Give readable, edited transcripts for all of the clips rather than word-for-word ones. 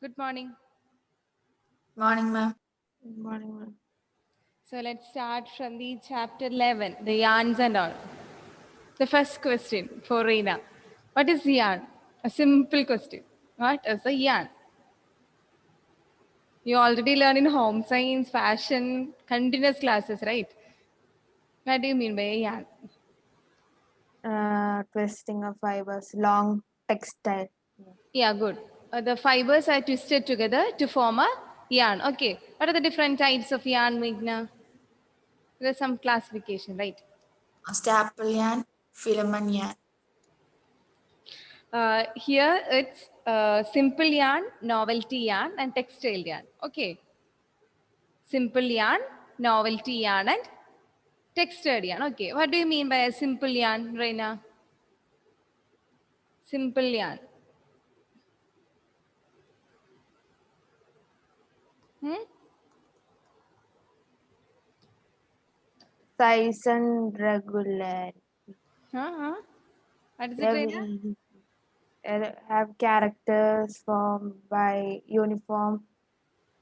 Good morning. Morning, ma'am. Good morning, ma'am. So let's start from the chapter 11, the yarns and all. The first question for Reena. What is yarn? A simple question. What is a yarn? You already learn in home science, fashion, continuous classes, right? What do you mean by a yarn? Twisting of fibers, long textile. Yeah, good. The fibers are twisted together to form a yarn. Okay. What are the different types of yarn, Meghna? There's some classification, right? Staple yarn, filament yarn. Here it's simple yarn, novelty yarn, and textile yarn. Okay. Simple yarn, novelty yarn, and textured yarn. Okay. What do you mean by a simple yarn, Reina? Simple yarn. Hmm? Size and regular. Huh? What is it, Reina? They have characters formed by uniform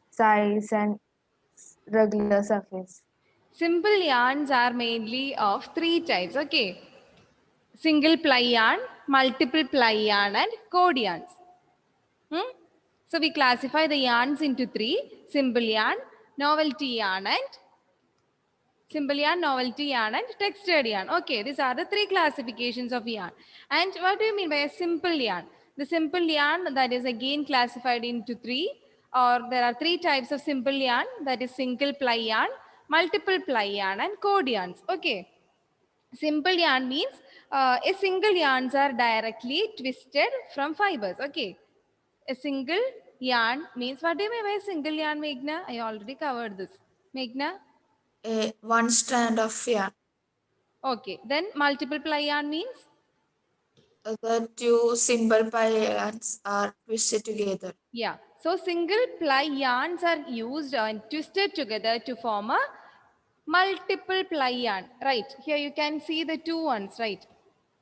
size and regular surface. Simple yarns are mainly of three types. Okay. Single ply yarn, multiple ply yarn, and cord yarns. So we classify the yarns into three: simple yarn, novelty yarn, and simple yarn, novelty yarn, and textured yarn. Okay, these are the three classifications of yarn. And what do you mean by a simple yarn? The simple yarn that is again classified into three, or there are three types of simple yarn, that is single ply yarn, multiple ply yarn, and cord yarns. Okay. Simple yarn means a single yarns are directly twisted from fibers. Okay. A single yarn means, what do you mean by a single yarn, Meghna? I already covered this. Meghna? One strand of yarn. Okay. Then multiple ply yarn means? The two simple ply yarns are twisted together. Yeah. So single ply yarns are used and twisted together to form a multiple ply yarn. Right. Here you can see the two ones, right?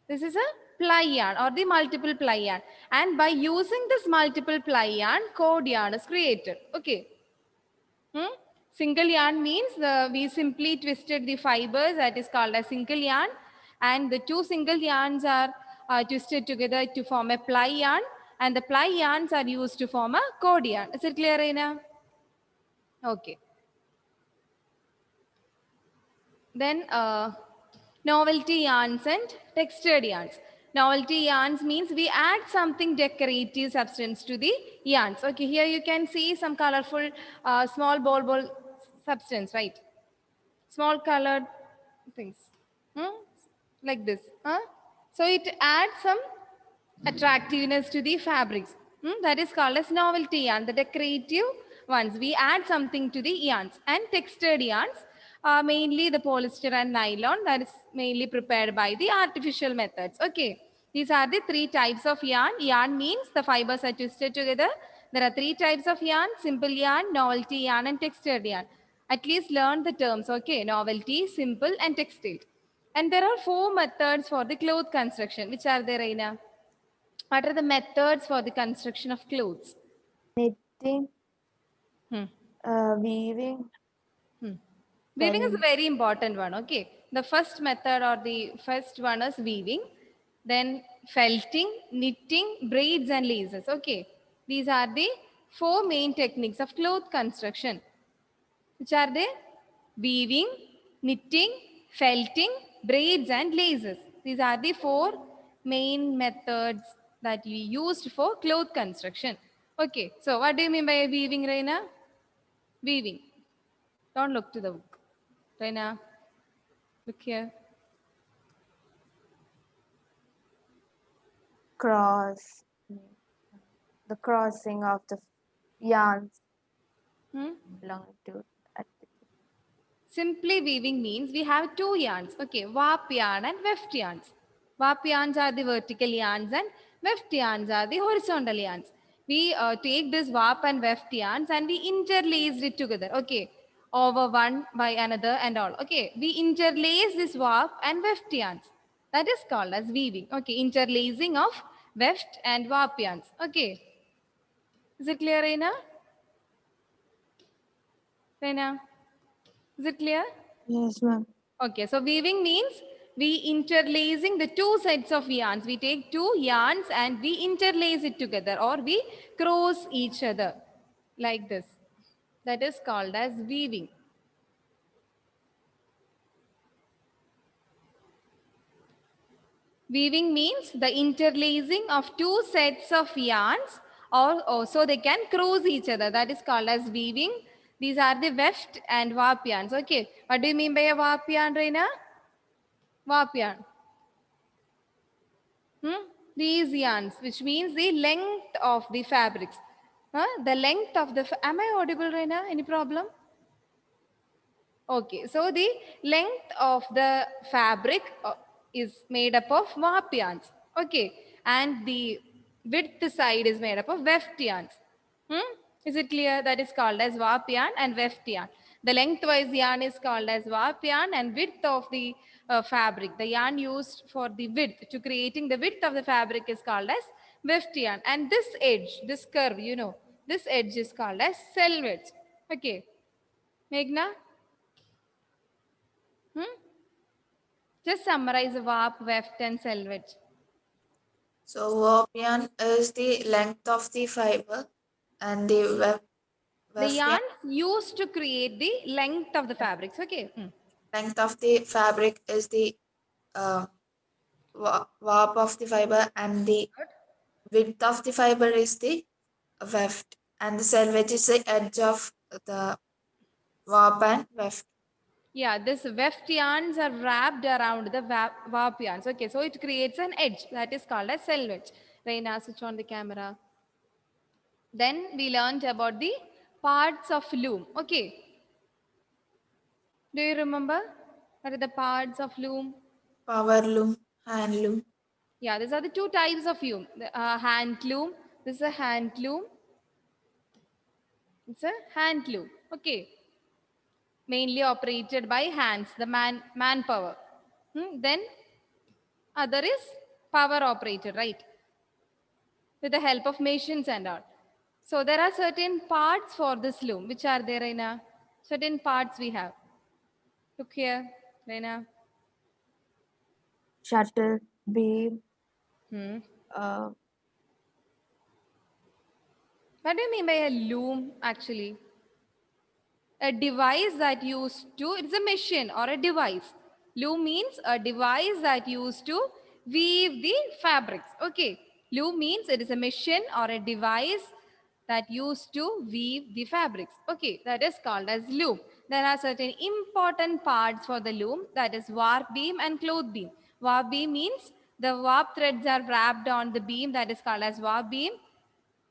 This is a ply yarn or the multiple ply yarn. And by using this multiple ply yarn, cord yarn is created. Okay. Single yarn means we simply twisted the fibers, that is called a single yarn, and the two single yarns are twisted together to form a ply yarn, and the ply yarns are used to form a cord yarn. Is it clear, Reena? Okay. Then novelty yarns and textured yarns. Novelty yarns means we add something decorative substance to the yarns. Okay, here you can see some colorful small ball substance, right? Small colored things. Hmm? Like this. Huh? So it adds some attractiveness to the fabrics. That is called as novelty yarn, the decorative ones. We add something to the yarns. And textured yarns are mainly the polyester and nylon, that is mainly prepared by the artificial methods. Okay. These are the three types of yarn. Yarn means the fibers are twisted together. There are three types of yarn: simple yarn, novelty yarn, and textured yarn. At least learn the terms. Okay. Novelty, simple, and textile. And there are four methods for the cloth construction. Which are there, Reina? What are the methods for the construction of clothes? Knitting, Hmm. weaving, Weaving is a sewing. very important one. Okay. The first method or the first one is weaving. Then felting, knitting, braids, and laces. Okay. These are the four main techniques of cloth construction. Which are they? Weaving, knitting, felting, braids, and laces. These are the four main methods that we used for cloth construction. Okay, so what do you mean by weaving, Reina? Weaving. Don't look to the book. Reina, look here. Cross, the crossing of the yarns Hmm? longitude. Simply weaving means we have two yarns. Okay, warp yarn and weft yarns. Warp yarns are the vertical yarns and weft yarns are the horizontal yarns. We take this warp and weft yarns and we interlaced it together. Okay, over one by another and all. Okay, we interlace this warp and weft yarns. That is called as weaving. Okay, interlacing of weft and warp yarns. Okay, Is it clear, Reina? Reina, is it clear? Yes, ma'am. Okay, so weaving means we interlacing the two sets of yarns. We take two yarns and we interlace it together, or we cross each other like this. That is called as weaving. Weaving means the interlacing of two sets of yarns, or also they can cross each other. That is called as weaving. These are the weft and warp yarns. Okay, what do you mean by a warp yarn, Reina? Warp yarn. These yarns, which means the length of the fabrics. The length of the, am I audible, Reina? Any problem? Okay, so the length of the fabric is made up of warp yarns. Okay, and the width side is made up of weft yarns. Is it clear? That is called as warp yarn and weft yarn. The lengthwise yarn is called as warp yarn, and width of the fabric, the yarn used for the width, to creating the width of the fabric, is called as weft yarn. And this edge, this curve, this edge is called as selvage. Okay, Meghna? Hmm? Just summarize warp, weft, and selvage. So warp yarn is the length of the fiber, and the The weft yarn, yarns used to create the length of the fabrics. Okay. length of the fabric is the uh, warp of the fiber, and the width of the fiber is the weft, and the selvage is the edge of the warp and weft. Yeah, this weft yarns are wrapped around the warp yarns. Okay, so it creates an edge that is called as selvage. Reina, switch on the camera. Then we learned about the parts of loom. Okay, do you remember what are the parts of loom? Power loom, hand loom. Yeah, these are the two types of loom. The hand loom. This is a hand loom. It's a hand loom. Okay, mainly operated by hands, the manpower. Then other is power operated, right? With the help of machines and all. So there are certain parts for this loom. Which are there, Reina? Certain parts we have. Look here, Reina. Shuttle, beam, Hmm. uh, What do you mean by a loom actually? A device that used to, it's a machine or a device. Loom means a device that used to weave the fabrics. Okay. Loom means it is a machine or a device that used to weave the fabrics. Okay, that is called as loom. There are certain important parts for the loom, that is warp beam and cloth beam. Warp beam means the warp threads are wrapped on the beam, that is called as warp beam.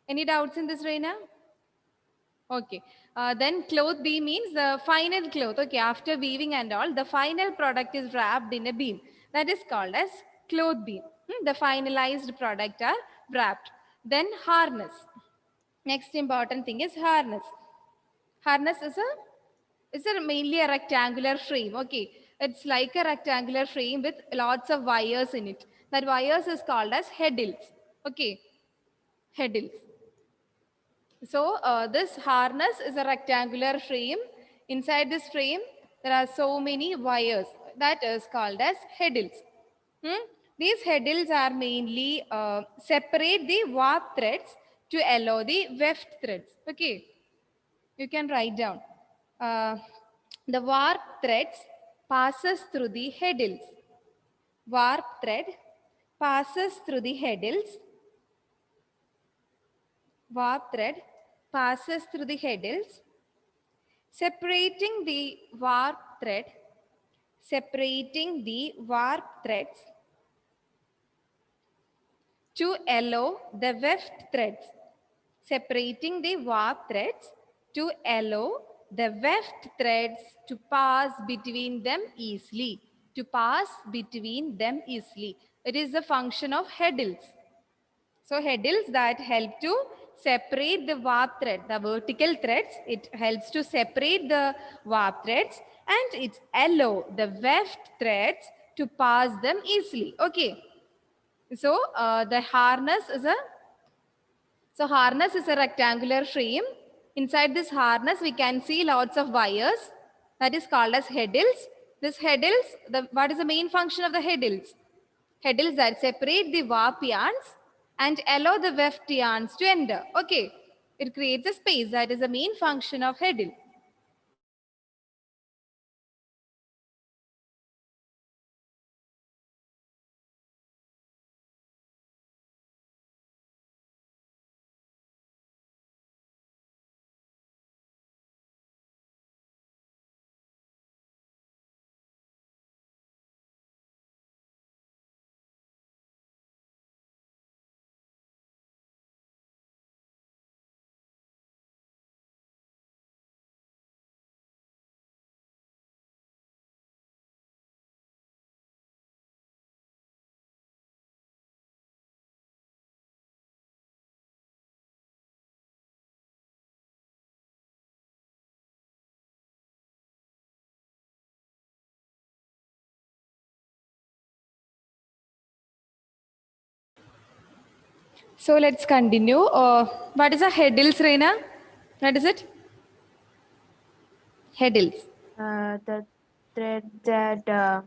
Any doubts in this, Reina? Okay. Then cloth beam means the final cloth. Okay. After weaving and all, the final product is wrapped in a beam. That is called as cloth beam. The finalized product are wrapped. Then harness. Next important thing is harness. Harness is a mainly a rectangular frame. Okay. It's like a rectangular frame with lots of wires in it. That wires is called as headles. Okay. Headles. So this harness is a rectangular frame. Inside this frame, there are so many wires. That is called as headles. These headles are mainly separate the warp threads to allow the weft threads. Okay, you can write down. Uh, the warp threads passes through the headles. Warp thread passes through the headles. Warp thread passes through the headles, separating the warp thread, separating the warp threads to allow the weft threads, separating the warp threads to allow the weft threads to pass between them easily. To pass between them easily. It is the function of headles. So headles that help to separate the warp thread, the vertical threads, it helps to separate the warp threads and it allow the weft threads to pass them easily. Okay. So the harness is a So harness is a rectangular frame. Inside this harness, we can see lots of wires. That is called as headles. This headles, what is the main function of the headles? Headles that separate the warp yarns and allow the weft yarns to enter. Okay, it creates a space. That is the main function of headle. So let's continue. What is a headles, Reina? What is it? Headles. The thread that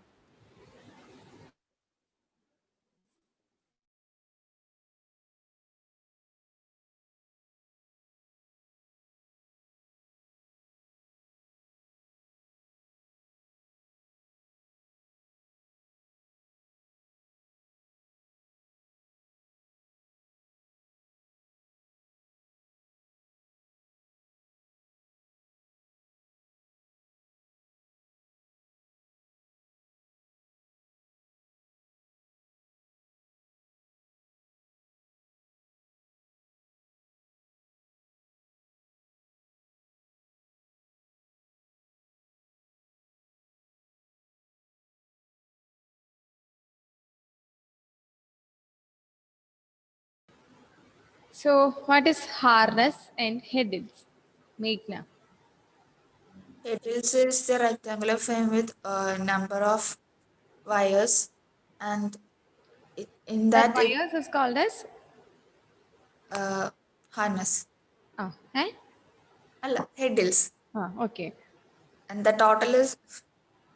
So what is harness and headles? Meghna. Headles is the rectangular frame with a number of wires, and in That that it wires is called as harness. eh? Headles, Okay. and the total is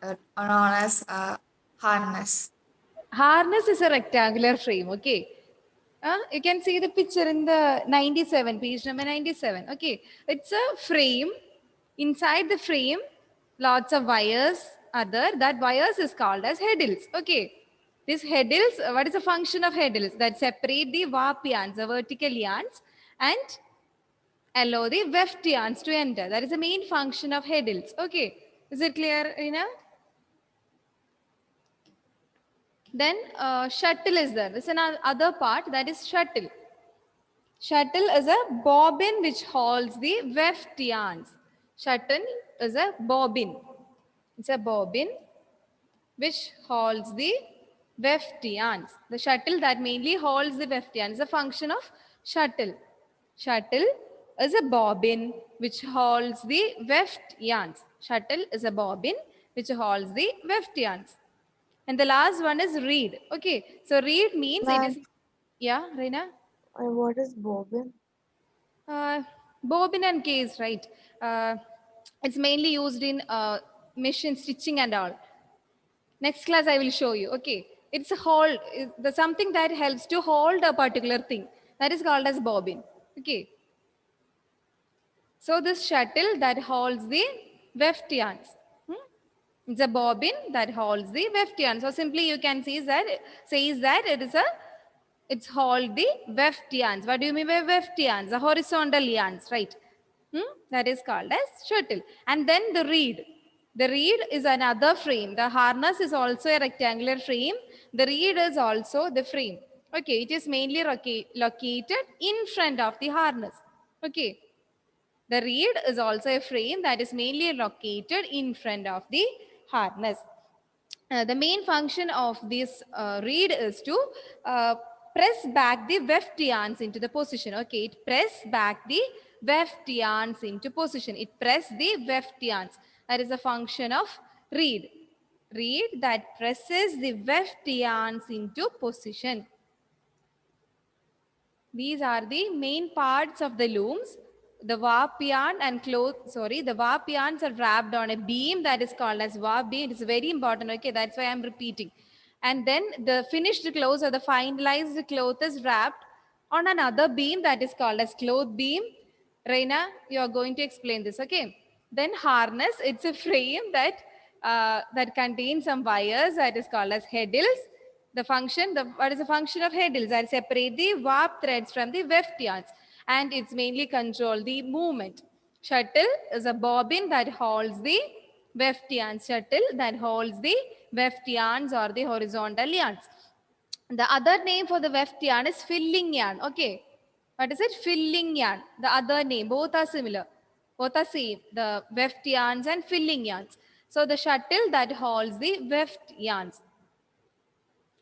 known as harness. Harness is a rectangular frame. Okay. You can see the picture in the 97, page number 97. Okay. It's a frame. Inside the frame, lots of wires are there. That wires is called as headles. Okay. This headles, what is the function of headles? That separate the warp yarns, the vertical yarns, and allow the weft yarns to enter. That is the main function of headles. Okay. Is it clear, Rina? Then shuttle is there. There's another part, that is shuttle. Shuttle is a bobbin which holds the weft yarns. Shuttle is a bobbin. It's a bobbin which holds the weft yarns. The shuttle that mainly holds the weft yarns is a function of shuttle. Shuttle is a bobbin which holds the weft yarns. Shuttle is a bobbin which holds the weft yarns. And the last one is reed. Okay, so reed means it ma'am, is, yeah, Reina? what is bobbin? Uh, Bobbin and case, right? Uh, it's mainly used in machine stitching and all. Next class I will show you. Okay, it's a hold, the something that helps to hold a particular thing. That is called as bobbin. Okay, so this shuttle that holds the weft yarns. It's a bobbin that holds the weft yarn. So simply you can see that says that it's hold the weft yarns. What do you mean by weft yarns? The horizontal yarns, right? That is called as shuttle. And then the reed. The reed is another frame. The harness is also a rectangular frame. The reed is also the frame. Okay, it is mainly located in front of the harness. Okay. The reed is also a frame that is mainly located in front of the harness. The main function of this reed is to uh, press back the weft yarns into the position. Okay, it press back the weft yarns into position. It press the weft yarns. That is a function of reed. Reed that presses the weft yarns into position. These are the main parts of the looms. The warp yarn and the warp yarns are wrapped on a beam that is called as warp beam. It is very important, okay? That's why I'm repeating. And then the finished clothes or the finalized cloth is wrapped on another beam that is called as cloth beam. Reina, you are going to explain this, okay? Then harness, it's a frame that contains some wires that is called as heddles. What is the function of heddles? That separate the warp threads from the weft yarns, and it's mainly control the movement. Shuttle is a bobbin that holds the weft yarns. Shuttle that holds the weft yarns or the horizontal yarns. The other name for the weft yarn is filling yarn. Okay. What is it? Filling yarn. The other name. Both are similar. Both are same. The weft yarns and filling yarns. So the shuttle that holds the weft yarns.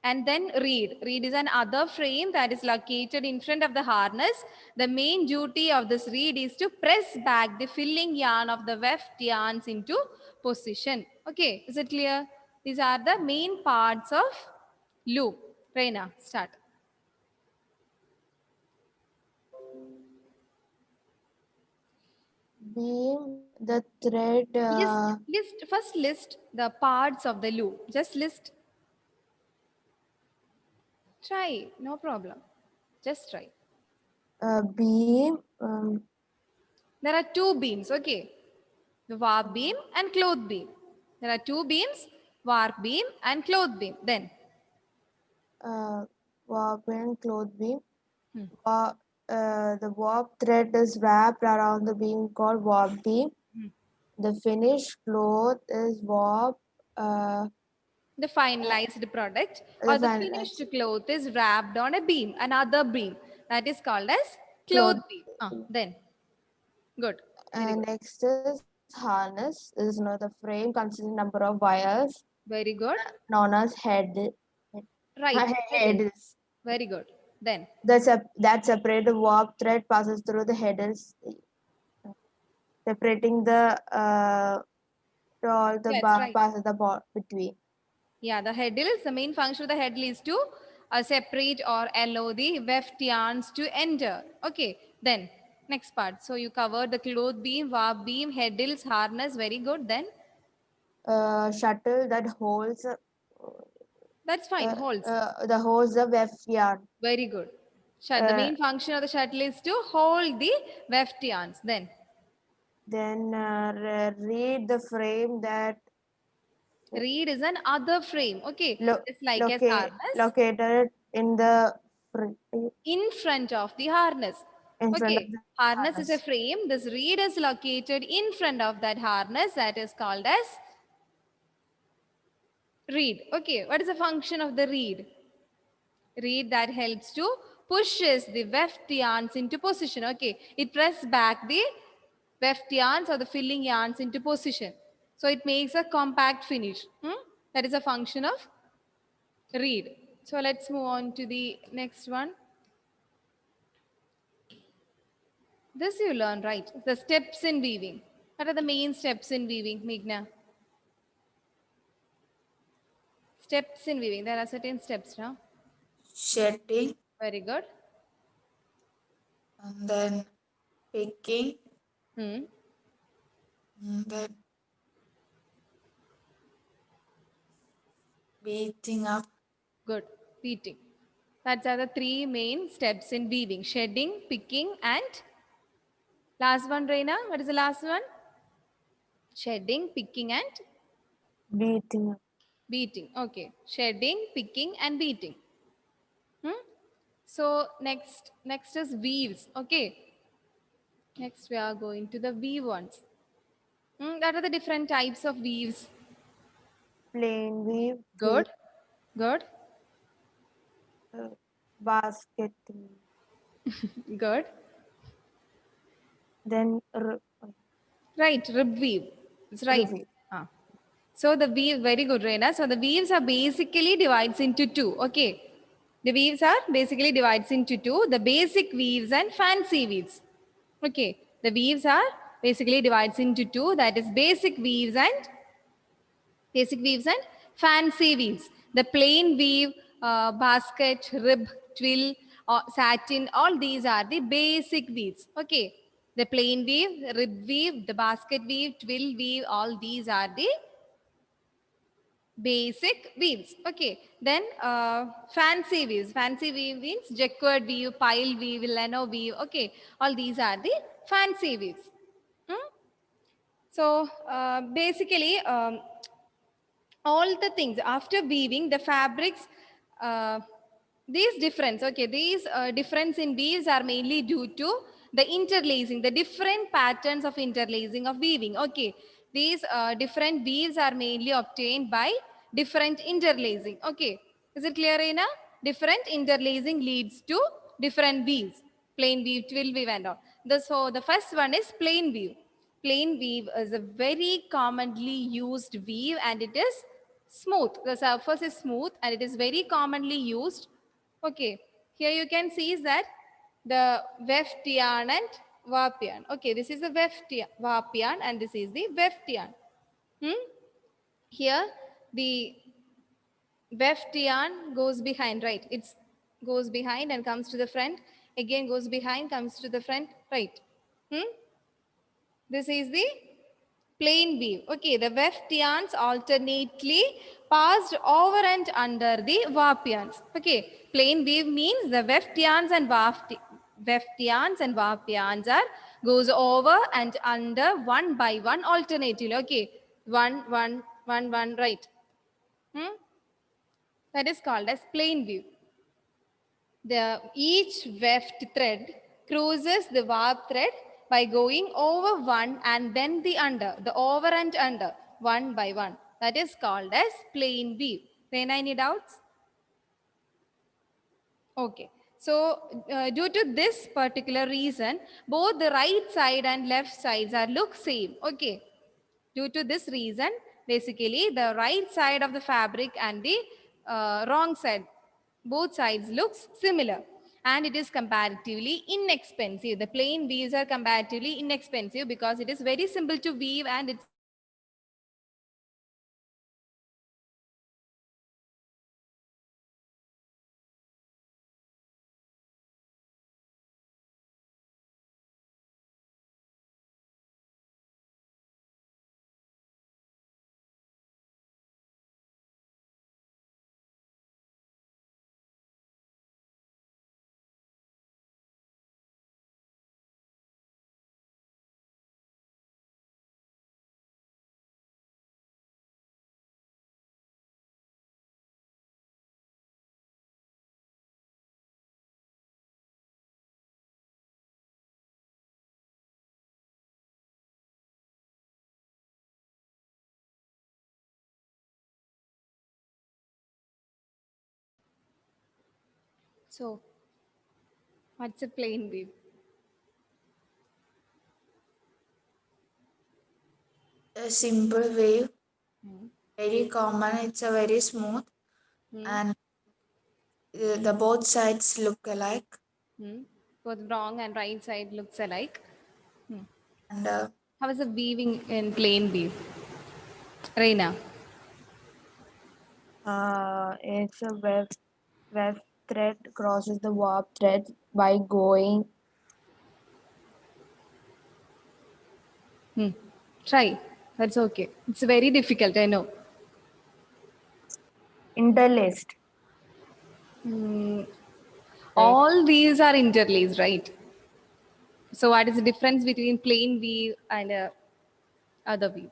And then reed. Reed is an other frame that is located in front of the harness. The main duty of this reed is to press back the filling yarn of the weft yarns into position. Okay, is it clear? These are the main parts of loom. Reina, start. Beam, the thread, List the parts of the loom. Just list. Try, no problem. Just try. beam, There are two beams, okay? The warp beam and cloth beam. There are two beams, warp beam and cloth beam. Then, warp and cloth beam. Hmm. The warp thread is wrapped around the beam called warp beam. The finished cloth is warp. The finalized product The or the final finished cloth is wrapped on a beam, another beam. That is called as cloth. cloth beam. Then, good. Very And good. next is harness. This is the frame consisting number of wires Very good. known as Right. Headles. headers. Very good. Then, That separate the warp thread passes through the headers, separating the yes, bar right. passes the between. Yeah, the headle is the main function of the headle is to separate or allow the weft yarns to enter. Okay, then next part. So you covered the cloth beam, warp beam, headles, harness. Very good. Then Shuttle that holds that's fine. Holds. the weft yarn. Very good. The Uh, main function of the shuttle is to hold the weft yarns. then read the frame that Reed is an other frame. Okay, it's like as harness located in the in front of the harness. in front of Okay, the harness is a harness. frame. This reed is located in front of that harness that is called as reed. Okay, what is the function of the reed? Reed that helps to pushes the weft yarns into position. Okay, it presses back the weft yarns or the filling yarns into position. So it makes a compact finish. That is a function of reed. So let's move on to the next one. This you learn, right? The steps in weaving. What are the main steps in weaving, Meghna? Steps in weaving. There are certain steps now. Shedding, Very good. and then picking, Hmm. and then beating up, Good. Beating. That's are the three main steps in weaving. Shedding, picking, and last one, Reina. What is the last one? Shedding, picking, and beating. beating. Okay. Shedding, picking, and beating. So next is weaves. Okay. Next we are going to the weave ones. What are the different types of weaves? Plain weave, Good. Good. uh, basket, Good. then Right. Rib weave. It's right. reveal. Ah. So the weave, very good, Reina. So the weaves are basically divides into two. Okay. The weaves are basically divides into two. The basic weaves and fancy weaves. Okay. The weaves are basically divides into two. That is basic weaves and fancy weaves. The plain weave, basket, rib, twill satin, all these are the basic weaves. Okay, the plain weave, rib weave, the basket weave, twill weave, all these are the basic weaves. Okay, then fancy weaves. Fancy weave means jacquard weave, pile weave, lino weave. Okay, all these are the fancy weaves. Hmm? So basically, all the things after weaving the fabrics, uh, these difference, okay, these difference in weaves are mainly due to the interlacing, the different patterns of interlacing of weaving. Okay, these different weaves are mainly obtained by different interlacing. Okay, is it clear, Reena? Different interlacing leads to different weaves, plain weave, twill weave and all. So the first one is plain weave. Plain weave is a very commonly used weave and it is smooth. The surface is smooth and it is very commonly used. Okay, here you can see is that the weft yarn and warp yarn. Okay, this is the warp yarn and this is the weft yarn. Hmm? Here the weft yarn goes behind, right? It goes behind and comes to the front. Again goes behind, comes to the front, right? Hmm? This is the plain weave. Okay, the weft yarns alternately passed over and under the warp yarns. Okay, plain weave means the weft yarns and warp yarns are goes over and under one by one alternatively. Okay, one, right. Hmm? That is called as plain weave. Each weft thread crosses the warp thread by going over one and then the over and under, one by one. That is called as plain weave. Any doubts? Okay. So due to this particular reason, both the right side and left sides are look same. Okay. Due to this reason, basically the right side of the fabric and the wrong side, both sides looks similar and it is comparatively inexpensive. The plain weaves are comparatively inexpensive because it is very simple to weave and it's very simple to So what's a plain weave? A simple wave, Hmm. very common. It's a very smooth, Hmm. and the both sides look alike. Hmm. Both wrong and right side looks alike. Hmm. And How is the weaving in plain weave? Reina. It's a web thread crosses the warp thread by going Hmm. Try. That's okay. It's very difficult, I know. interlaced. Hmm. Right. All these are interlaced, right? So what is the difference between plain weave and other weave?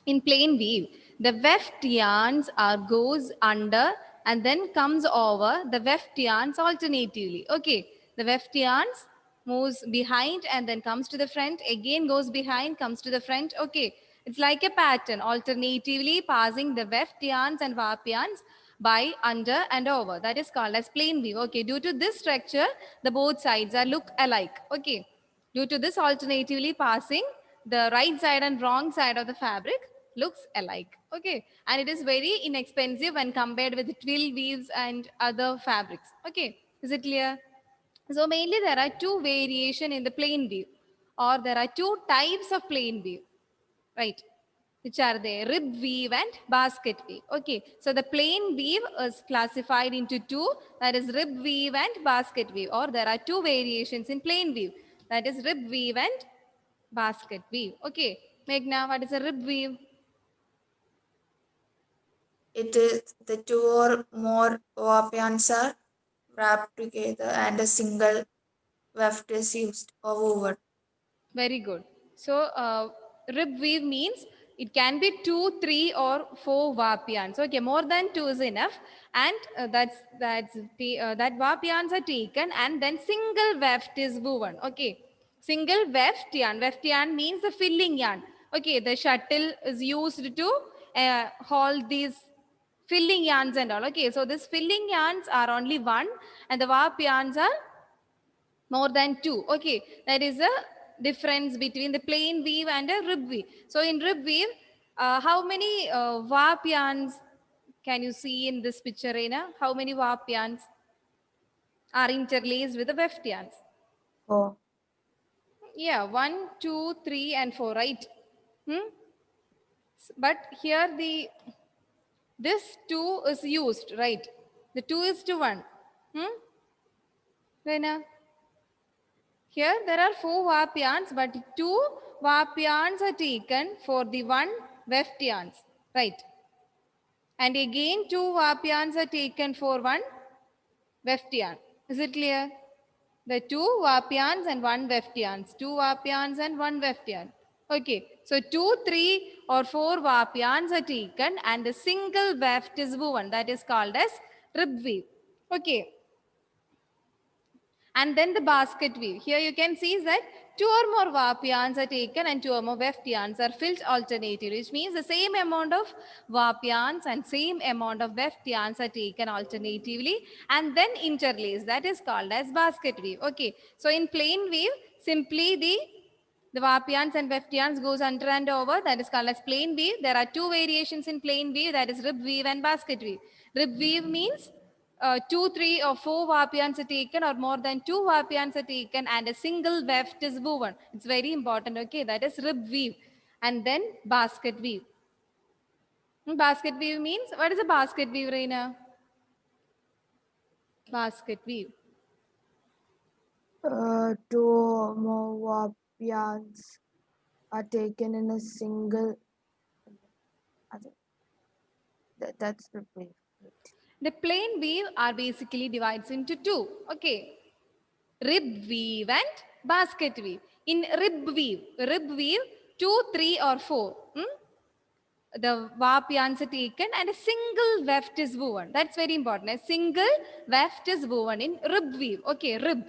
In plain weave, the weft yarns are goes under and then comes over the weft yarns alternatively. Okay, the weft yarns moves behind and then comes to the front, again goes behind, comes to the front. Okay, it's like a pattern, alternatively passing the weft yarns and warp yarns by, under and over. That is called as plain weave. Okay, due to this structure, the both sides are look alike. Okay, due to this alternatively passing, the right side and wrong side of the fabric looks alike. Okay, and it is very inexpensive when compared with twill weaves and other fabrics. Okay, is it clear? So mainly there are two variation in the plain weave, or there are two types of plain weave, right? Which are they? Rib weave and basket weave. Okay, so the plain weave is classified into two, that is rib weave and basket weave, or there are two variations in plain weave, that is rib weave and basket weave. Okay, Meghna, what is a rib weave? It is the two or more warp yarns are wrapped together and a single weft is used or woven. Very good. So, rib weave means it can be 2, 3, or 4 warp yarns. Okay, more than 2 is enough, and that warp yarns are taken, and then single weft is woven. Okay, single weft yarn. Weft yarn means the filling yarn. Okay, the shuttle is used to hold these filling yarns and all. Okay, so this filling yarns are only one, and the warp yarns are more than two. Okay, that is a difference between the plain weave and a rib weave. So in rib weave, how many warp yarns can you see in this picture, Reina? How many warp yarns are interlaced with the weft yarns? 4. Yeah, one, two, three, and four, right? Hmm? But here the this two is used, right? The two is to one. Hmm? Reina? Here there are 4 warp yarns, but 2 warp yarns are taken for the 1 weft yarns, right? And again 2 warp yarns are taken for 1 weft yarn. Is it clear? The 2 warp yarns and 1 weft yarns. 2 warp yarns and 1 weft yarn. Okay, so 2, 3 or 4 warp yarns are taken and a single weft is woven. That is called as rib weave. Okay, and then the basket weave. Here you can see that 2 or more warp yarns are taken and 2 or more weft yarns are filled alternatively, which means the same amount of warp yarns and same amount of weft yarns are taken alternatively and then interlaced. That is called as basket weave. Okay, so in plain weave, simply the warp yarns and weft yarns goes under and over. That is called as plain weave. There are two variations in plain weave, that is rib weave and basket weave. Rib weave means 2, 3, or 4 warp yarns are taken, or more than 2 warp yarns are taken, and a single weft is woven. It's very important. Okay, that is rib weave, and then basket weave. Basket weave means, what is a basket weave, Reina? Basket weave. 2 or more warp yarns are taken in a single. I think that's the way. The plain weave are basically divides into two. Okay, rib weave and basket weave. In rib weave, 2, 3, or 4. The warp yarns are taken and a single weft is woven. That's very important. A single weft is woven in rib weave. Okay, rib,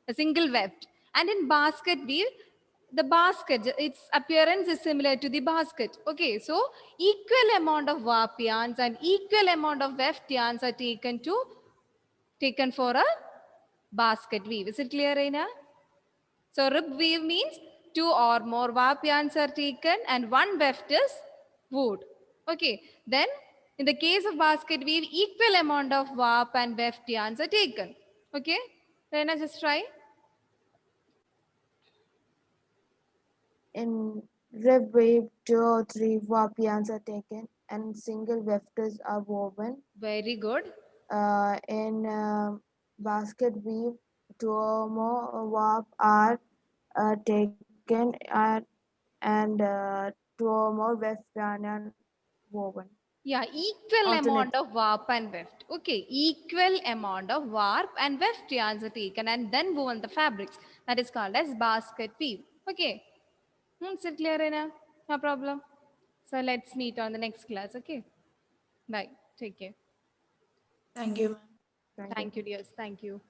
a single weft. And in basket weave, the basket, its appearance is similar to the basket. Okay, so equal amount of warp yarns and equal amount of weft yarns are taken for a basket weave. Is it clear, Reina? So rib weave means 2 or more warp yarns are taken and one weft is wood. Okay, then in the case of basket weave, equal amount of warp and weft yarns are taken. Okay, Rena, just try. In rib weave, 2 or 3 warp yarns are taken and single wefters are woven. Very good. In basket weave, 2 or more warp are taken and 2 or more weft yarn are woven. Yeah, equal Alternate. amount of warp and weft. Okay, equal amount of warp and weft yarns are taken and then woven the fabrics. That is called as basket weave. Okay, is it clear, Rena? No problem. So let's meet on the next class. Okay, bye. Take care. Thank you, ma'am. Thank you. Thank you, dears. Thank you.